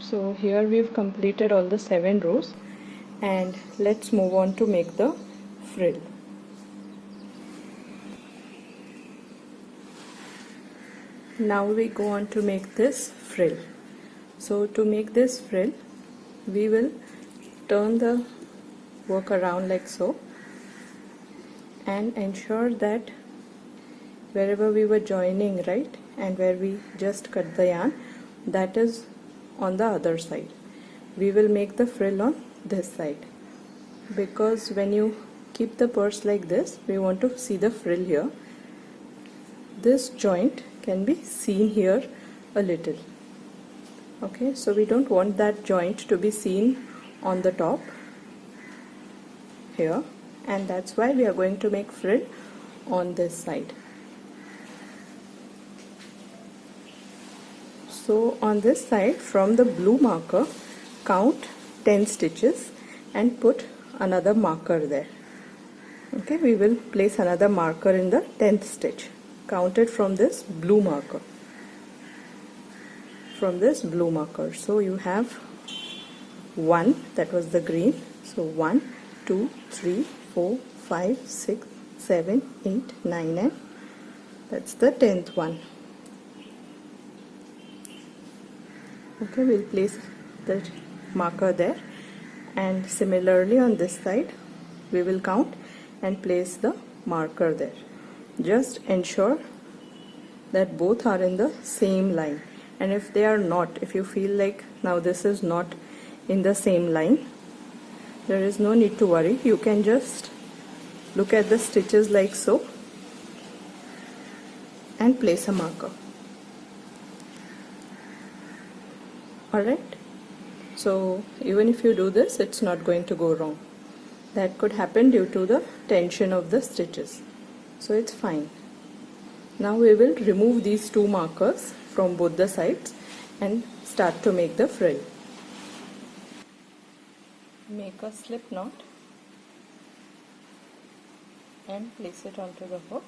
So here we've completed all the 7 rows, and let's move on to make the frill. Now we go on to make this frill. So to make this frill, we will turn the work around like so and ensure that wherever we were joining, right, and where we just cut the yarn, that is on the other side. We will make the frill on this side, because when you keep the purse like this, we want to see the frill here. This joint can be seen here a little. Okay, so we don't want that joint to be seen on the top here, and that's why we are going to make frill on this side. So on this side, from the blue marker, count 10 stitches and put another marker there. Okay, we will place another marker in the 10th stitch. Count it from this blue marker. From this blue marker. So you have 1, that was the green. So 1, 2, 3, 4, 5, 6, 7, 8, 9, and that's the 10th one. Okay, we'll place the marker there, and similarly on this side we will count and place the marker there. Just ensure that both are in the same line, and if they are not, if you feel like now this is not in the same line, there is no need to worry. You can just look at the stitches like so and place a marker. Alright, so even if you do this, it's not going to go wrong. That could happen due to the tension of the stitches, so it's fine. Now we will remove these 2 markers from both the sides and start to make the frill. Make a slip knot and place it onto the hook.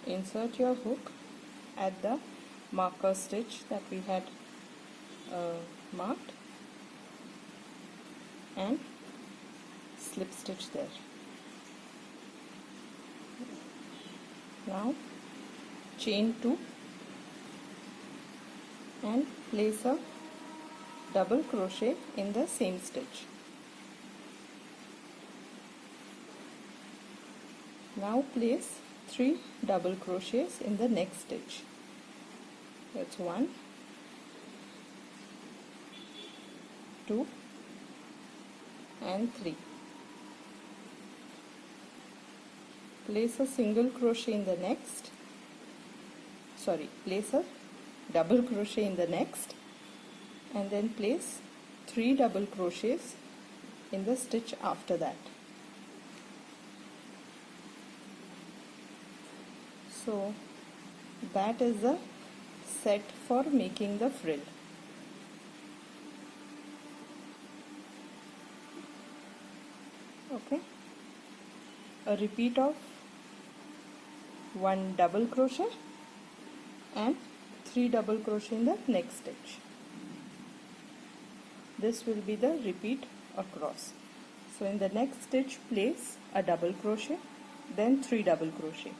Insert your hook at the marker stitch that we had marked and slip stitch there. Now chain 2 and place a double crochet in the same stitch. Now place 3 double crochets in the next stitch. That's 1, 2 and 3. Place a single crochet in the next, place a double crochet in the next, and then place 3 double crochets in the stitch after that. So that is the set for making the frill. Okay, a repeat of 1 double crochet and 3 double crochet in the next stitch. This will be the repeat across. So in the next stitch, place a double crochet, then 3 double crochet,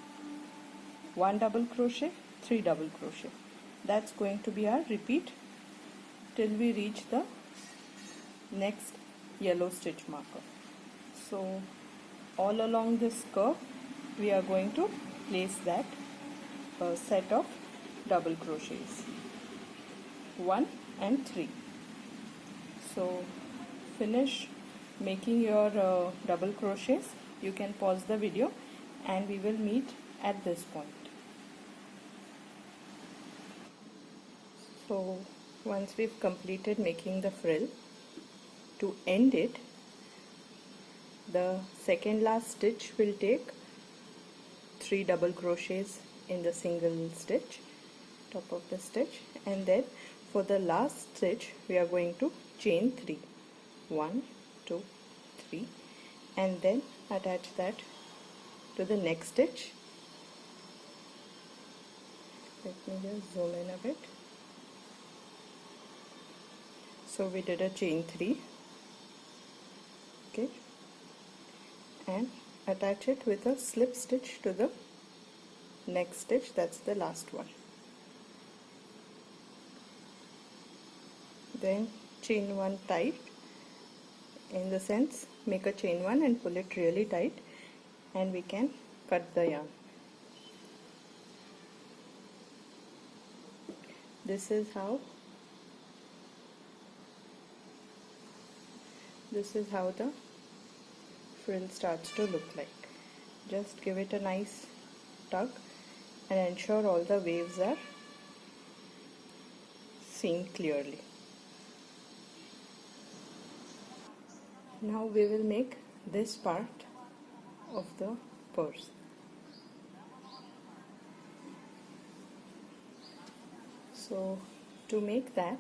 1 double crochet, 3 double crochet. That's going to be our repeat till we reach the next yellow stitch marker. So all along this curve we are going to place that set of double crochets, 1 and 3. So finish making your double crochets. You can pause the video and we will meet at this point. So once we've completed making the frill, to end it, the second last stitch will take 3 double crochets in the single stitch, top of the stitch, and then for the last stitch we are going to chain 3, 1, 2, 3, and then attach that to the next stitch Let me just zoom in a bit. So we did a chain 3, okay, and attach it with a slip stitch to the next stitch, that's the last one. Then chain 1 tight, in the sense make a chain 1 and pull it really tight, and we can cut the yarn. This is how the frill starts to look like. Just give it a nice tug and ensure all the waves are seen clearly. Now we will make this part of the purse. So to make that,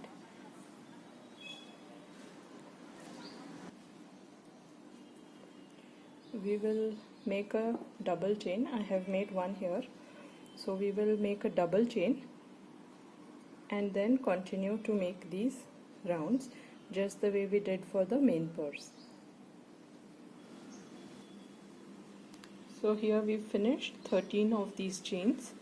we will make a double chain. I have made one here, so we will make a double chain and then continue to make these rounds just the way we did for the main purse. So here we finished 13 of these chains.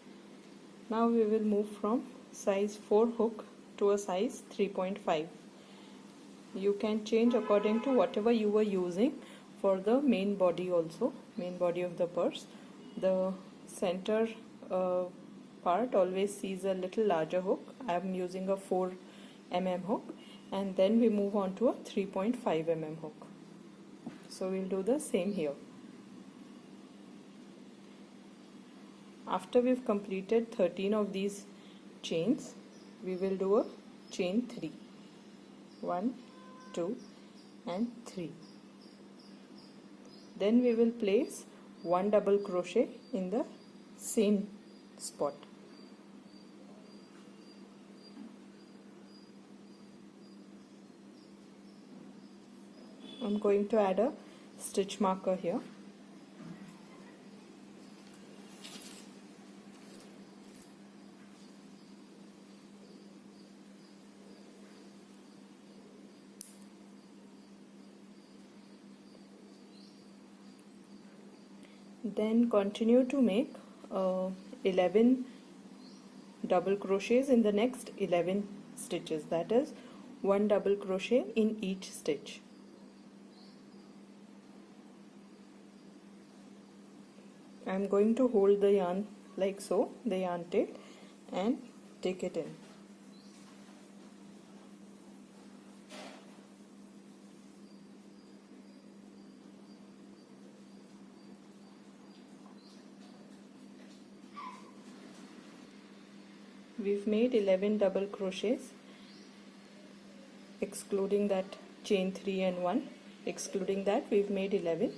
Now we will move from size 4 hook to a size 3.5. You can change according to whatever you were using for the main body also, main body of the purse. The center part always sees a little larger hook. I am using a 4 mm hook, and then we move on to a 3.5 mm hook. So we'll do the same here. After we've completed 13 of these chains, we will do a chain 3. 1, 2 and 3. Then we will place 1 double crochet in the same spot. I'm going to add a stitch marker here. Then continue to make 11 double crochets in the next 11 stitches, that is 1 double crochet in each stitch. I am going to hold the yarn like so, the yarn tail, and take it in. We've made 11 double crochets, excluding that chain 3 and 1. Excluding that, we've made 11,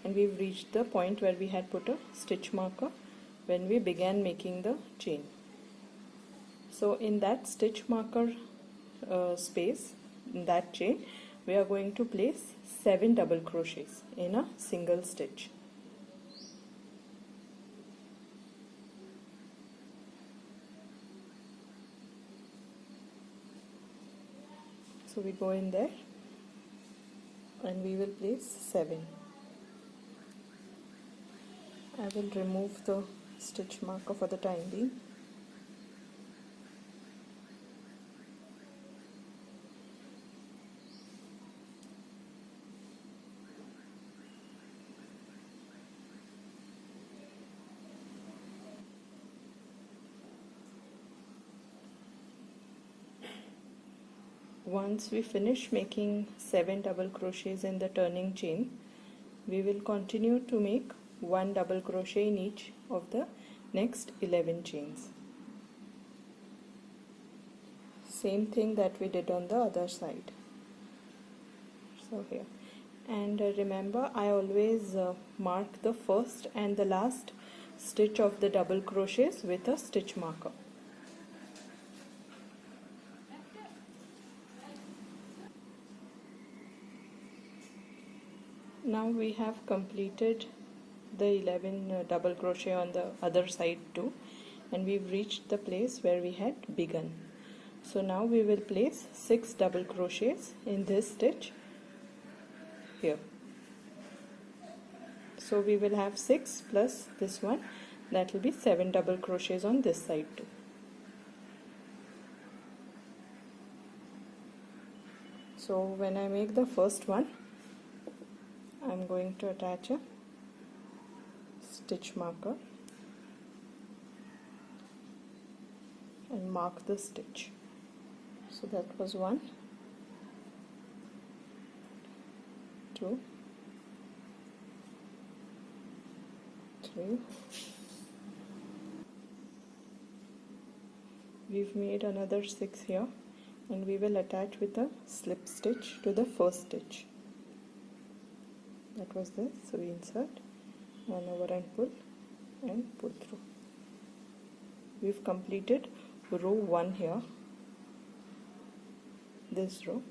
and we've reached the point where we had put a stitch marker when we began making the chain. So in that stitch marker space, in that chain, we are going to place 7 double crochets in a single stitch. So we go in there and we will place 7. I will remove the stitch marker for the time being. Once we finish making 7 double crochets in the turning chain, we will continue to make 1 double crochet in each of the next 11 chains. Same thing that we did on the other side. So here, and remember, I always mark the first and the last stitch of the double crochets with a stitch marker. Now we have completed the 11 double crochet on the other side too, and we've reached the place where we had begun. So now we will place 6 double crochets in this stitch here. So we will have 6 plus this one, that will be 7 double crochets on this side too. So when I make the first one, I'm going to attach a stitch marker and mark the stitch. So that was 1, 2, 3. We've made another 6 here, and we will attach with a slip stitch to the first stitch. That was this. So we insert, run over and pull through. We've completed row 1 here, this row.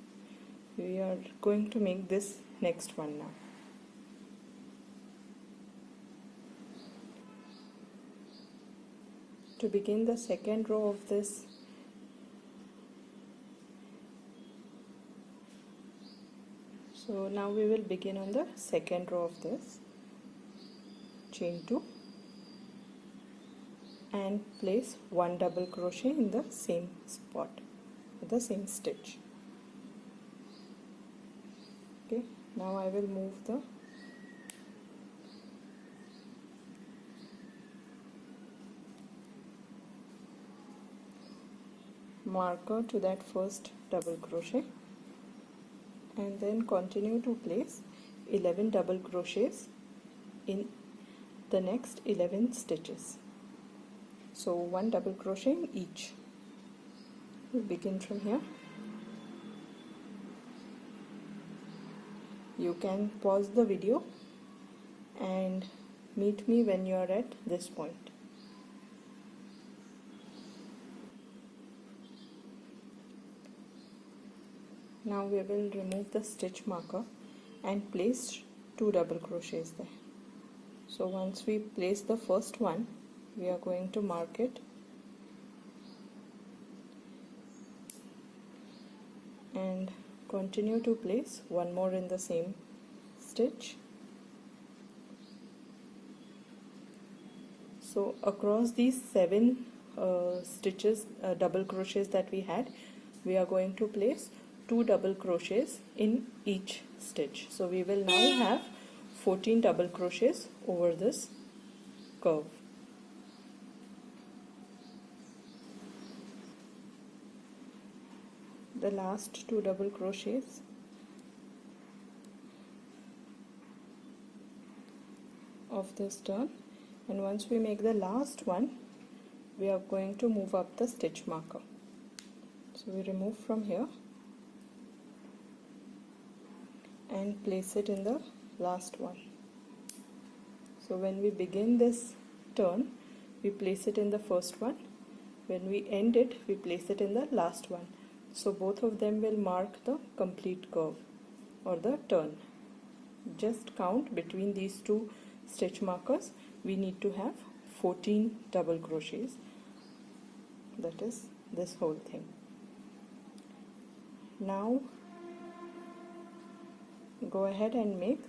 We are going to make this next one now. To begin the second row of this, so now we will begin on the second row of this, chain 2 and place 1 double crochet in the same spot with the same stitch. Okay, now I will move the marker to that first double crochet and then continue to place 11 double crochets in the next 11 stitches. So 1 double crochet in each. We begin from here. You can pause the video and meet me when you are at this point. Now we will remove the stitch marker and place 2 double crochets there. So once we place the first one, we are going to mark it and continue to place 1 more in the same stitch. So across these 7 stitches, double crochets that we had, we are going to place 2 double crochets in each stitch. So we will now have 14 double crochets over this curve. The last 2 double crochets of this turn, and once we make the last one, we are going to move up the stitch marker. So we remove from here and place it in the last one. So when we begin this turn, we place it in the first one. When we end it, we place it in the last one. So both of them will mark the complete curve or the turn. Just count between these 2 stitch markers. We need to have 14 double crochets. That is this whole thing. Now go ahead and make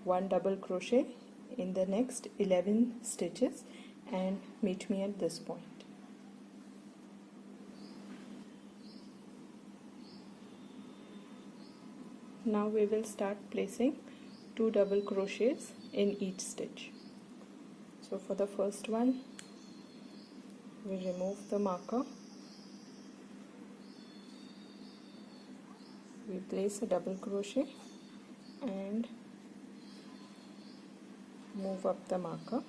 1 double crochet in the next 11 stitches and meet me at this point. Now we will start placing 2 double crochets in each stitch. So for the first one, we remove the marker, we place a double crochet and move up the marker.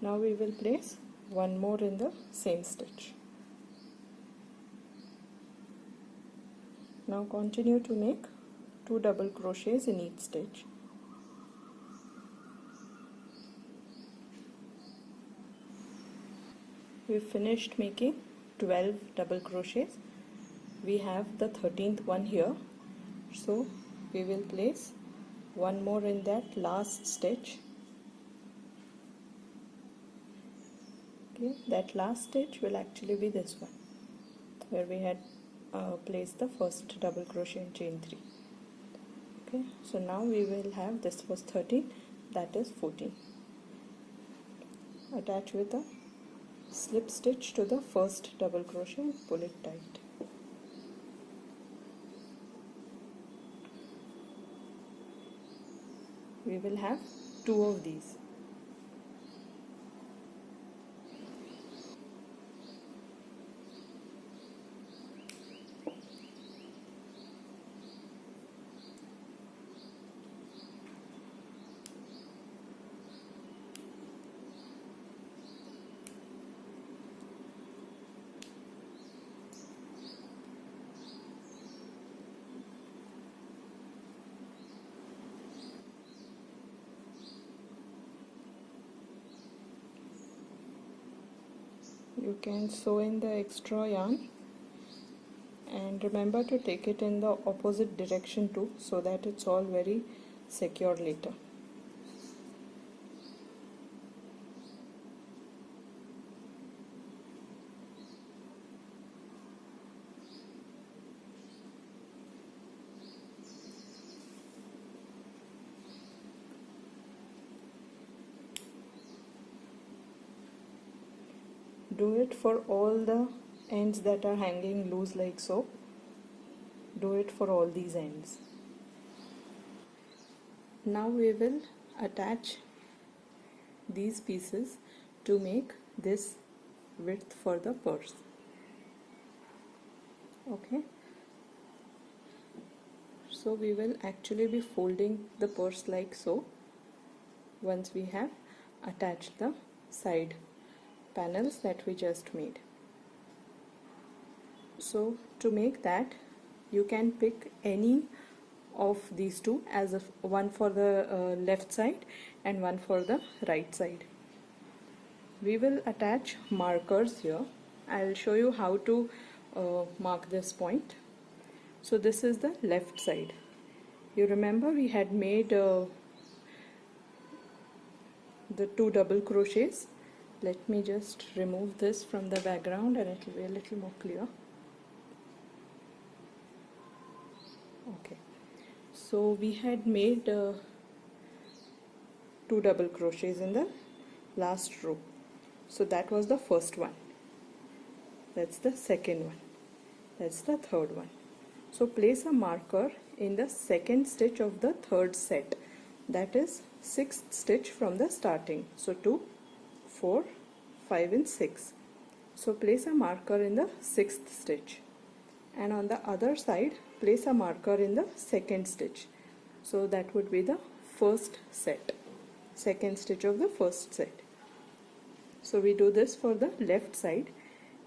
Now we will place 1 more in the same stitch. Now continue to make 2 double crochets in each stitch. We finished making 12 double crochets. We have the 13th one here, so we will place 1 more in that last stitch Okay, that last stitch will actually be this one, where we had placed the first double crochet in chain 3. Okay, so now we will have, this was 13, that is 14. Attach with a slip stitch to the first double crochet and pull it tight. We will have 2 of these. You can sew in the extra yarn, and remember to take it in the opposite direction too, so that it's all very secure later. Do it for all the ends that are hanging loose like so. Do it for all these ends. Now we will attach these pieces to make this width for the purse. Okay, so we will actually be folding the purse like so once we have attached the side panels that we just made. So to make that, you can pick any of these two, as one for the left side and one for the right side. We will attach markers here. I'll show you how to mark this point. So this is the left side. You remember we had made the 2 double crochets. Let me just remove this from the background and it will be a little more clear. Okay, so we had made 2 double crochets in the last row. So that was the first one. That's the second one. That's the third one. So place a marker in the second stitch of the third set. That is 6th stitch from the starting. So 2, 4, 5 and 6. So place a marker in the 6th stitch, and on the other side place a marker in the second stitch. So that would be the first set, second stitch of the first set. So we do this for the left side,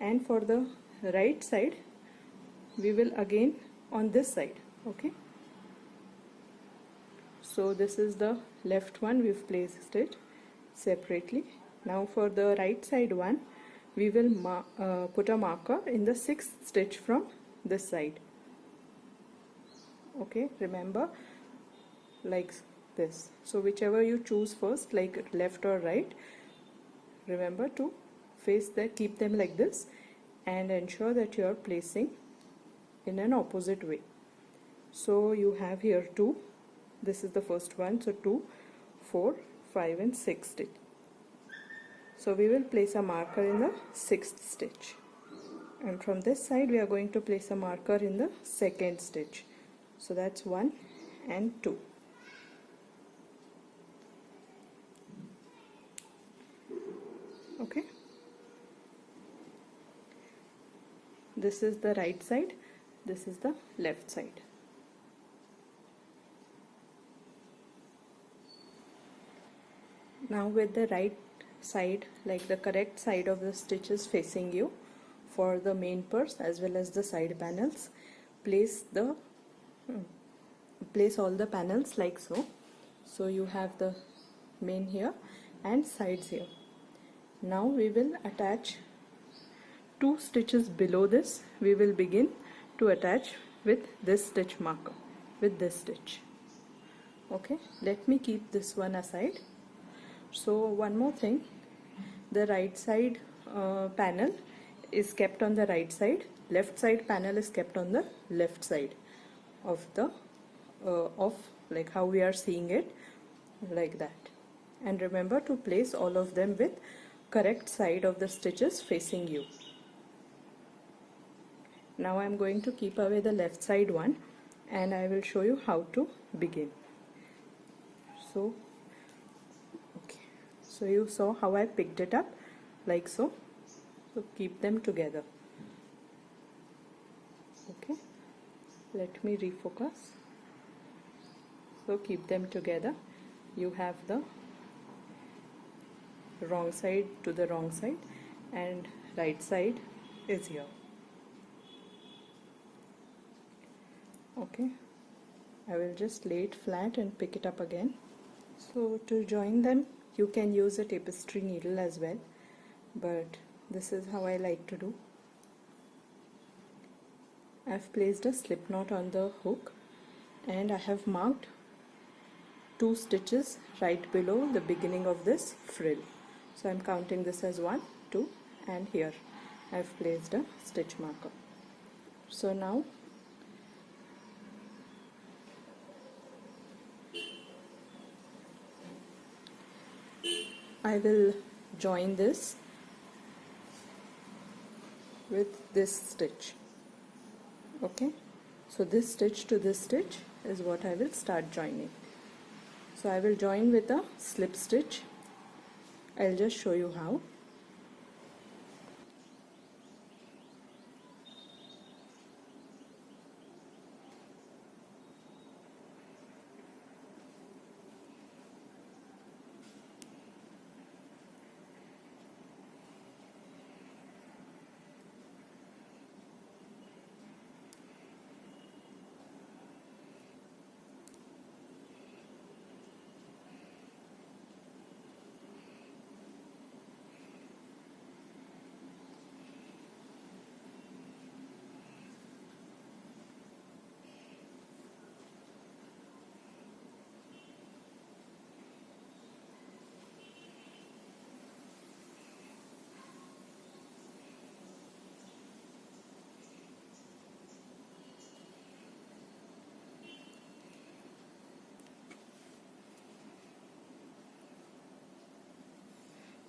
and for the right side we will again on this side. Okay, so this is the left one, we've placed it separately. Now for the right side one, we will put a marker in the 6th stitch from this side. Okay, remember, like this. So whichever you choose first, like left or right, remember to face them, keep them like this, and ensure that you are placing in an opposite way. So you have here 2, this is the first one, so 2, 4, 5 and 6 stitch. So we will place a marker in the 6th stitch, and from this side we are going to place a marker in the second stitch. So that's 1 and 2. Okay, this is the right side, this is the left side. Now with the right side, like the correct side of the stitches facing you for the main purse as well as the side panels, place all the panels like so. So you have the main here and sides here. Now we will attach 2 stitches below this. We will begin to attach with this stitch marker, with this stitch. Okay, let me keep this one aside. So one more thing, the right side panel is kept on the right side, left side panel is kept on the left side of the of like how we are seeing it, like that. And remember to place all of them with correct side of the stitches facing you. Now I am going to keep away the left side one and I will show you how to begin. So okay, so you saw how I picked it up, like so. So keep them together. Okay, let me refocus. So keep them together. You have the wrong side to the wrong side and right side is here. Okay, I will just lay it flat and pick it up again. So to join them you can use a tapestry needle as well, but this is how I like to do. I've placed a slip knot on the hook and I have marked 2 stitches right below the beginning of this frill. So I'm counting this as 1, 2, and here I've placed a stitch marker. So now I will join this with this stitch. Okay, so this stitch to this stitch is what I will start joining. So I will join with a slip stitch. I'll just show you how.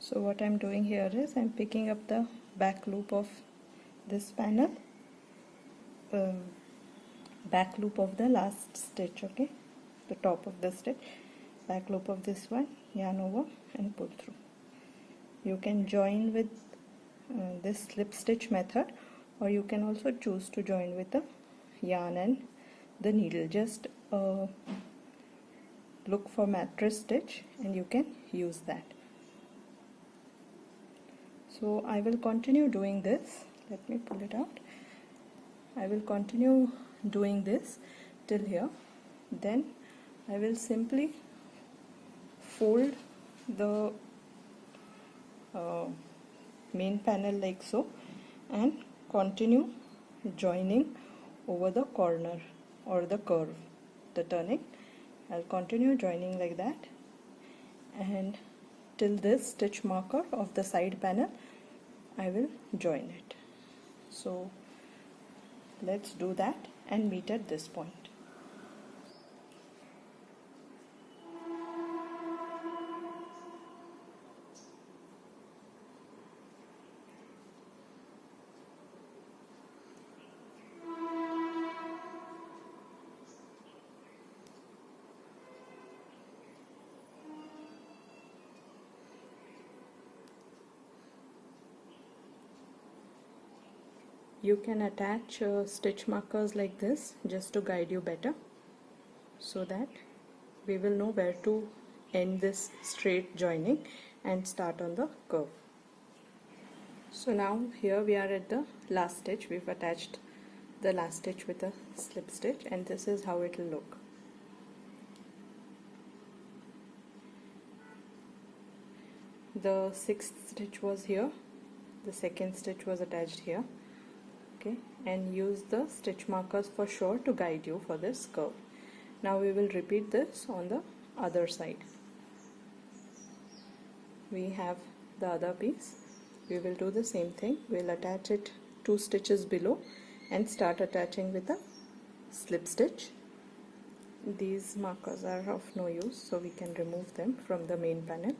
So what I'm doing here is I'm picking up the back loop of this panel, back loop of the last stitch, okay, the top of the stitch, back loop of this one, yarn over and pull through. You can join with this slip stitch method, or you can also choose to join with the yarn and the needle. Just look for mattress stitch and you can use that. So I will continue doing this. Let me pull it out. I will continue doing this till here. Then I will simply fold the main panel like so and continue joining over the corner or the curve, the turning. I'll continue joining like that and till this stitch marker of the side panel I will join it. So let's do that and meet at this point. You can attach stitch markers like this just to guide you better, so that we will know where to end this straight joining and start on the curve. So now here we are at the last stitch. We've attached the last stitch with a slip stitch and this is how it will look. The 6th stitch was here, the 2nd stitch was attached here. Okay, and use the stitch markers for sure to guide you for this curve. Now we will repeat this on the other side. We have the other piece, we will do the same thing. We'll attach it 2 stitches below and start attaching with a slip stitch. These markers are of no use, so we can remove them from the main panel.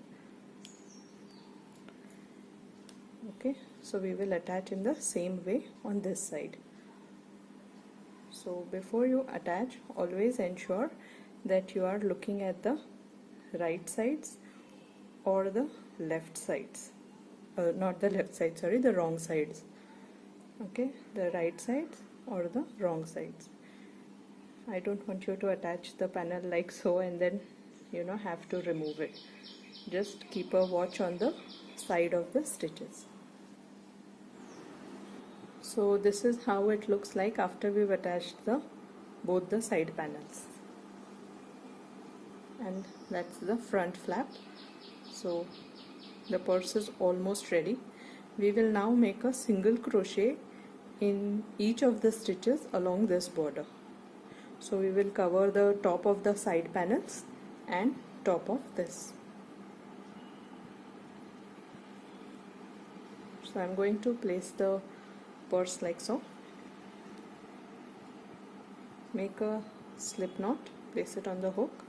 Okay, so we will attach in the same way on this side. So before you attach, always ensure that you are looking at the right sides or the left sides. Not the left side, sorry, the wrong sides. Okay, the right sides or the wrong sides. I don't want you to attach the panel like so and then have to remove it. Just keep a watch on the side of the stitches. So this is how it looks like after we've attached both the side panels. And that's the front flap. So the purse is almost ready. We will now make a single crochet in each of the stitches along this border. So we will cover the top of the side panels and top of this. So I'm going to place the purse like so. Make a slip knot, place it on the hook.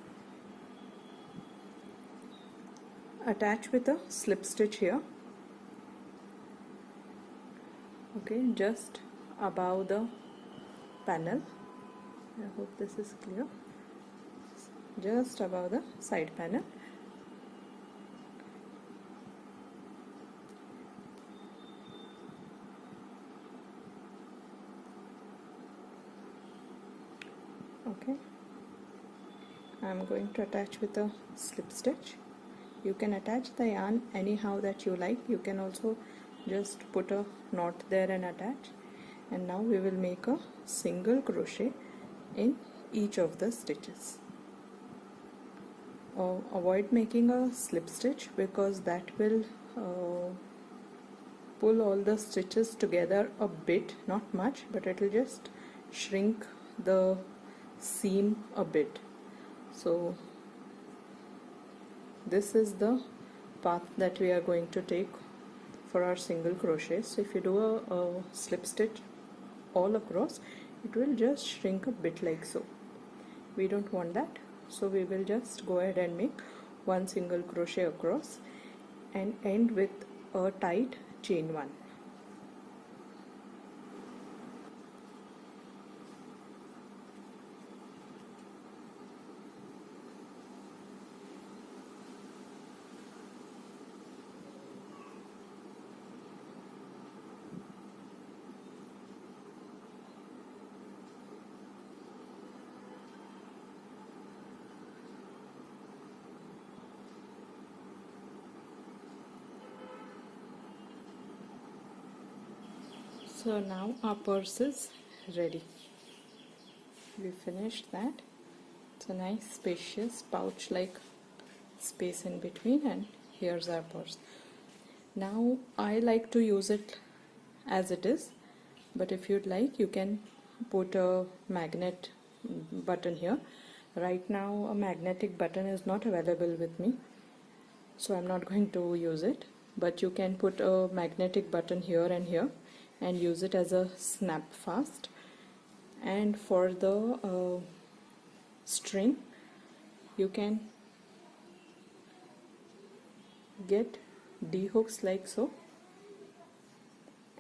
Attach with a slip stitch here. Okay, just above the panel. I hope this is clear. Just above the side panel. Okay, I am going to attach with a slip stitch. You can attach the yarn anyhow that you like. You can also just put a knot there and attach. And now we will make a single crochet in each of the stitches. Avoid making a slip stitch because that will pull all the stitches together a bit, not much, but it will just shrink the seam a bit. So this is the path that we are going to take for our single crochet. So if you do a slip stitch all across, it will just shrink a bit like so. We don't want that, so we will just go ahead and make one single crochet across and end with a tight chain 1. So now our purse is ready. We finished that. It's a nice spacious pouch like space in between, and here's our purse. Now I like to use it as it is, but if you'd like you can put a magnet button here. Right now a magnetic button is not available with me, so I'm not going to use it, but you can put a magnetic button here and here and use it as a snap fast. And for the string, you can get D hooks like so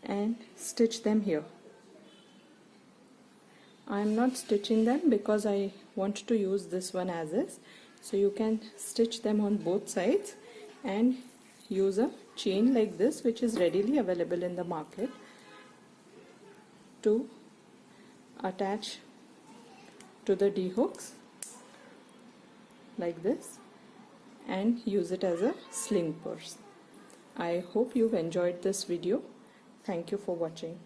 and stitch them here. I am not stitching them because I want to use this one as is, so you can stitch them on both sides and use a chain like this, which is readily available in the market, to attach to the D hooks like this and use it as a sling purse. I hope you've enjoyed this video. Thank you for watching.